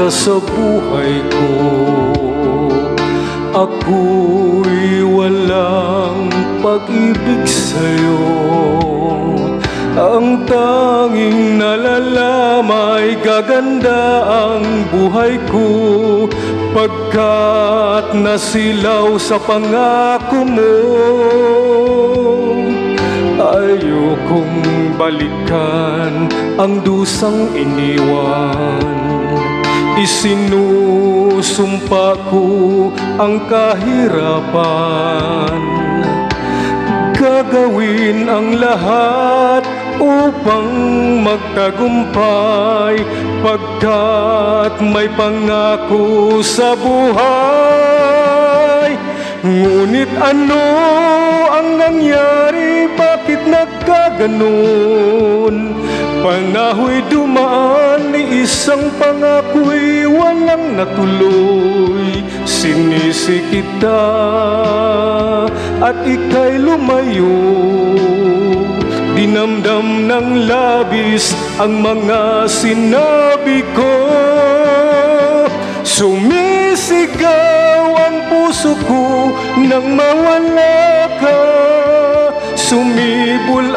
ka sa buhay ko. Ako'y walang pag-ibig sa'yo. Ang tanging nalalamay gaganda ang buhay ko, pagkat nasilaw sa pangako mo. Ayokong balikan ang dusang iniwan. Isinusumpa ko ang kahirapan. Gagawin ang lahat upang magtagumpay, pagkat may pangako sa buhay. Ngunit ano ang nangyari? Bakit nagkaganon? Panahoy dumaan, ni isang pangako'y walang natuloy. Sinisi kita at ika'y lumayo. Dinamdam ng labis ang mga sinabi ko. Sumisigaw ang puso ko nang mawala ka. Sumibol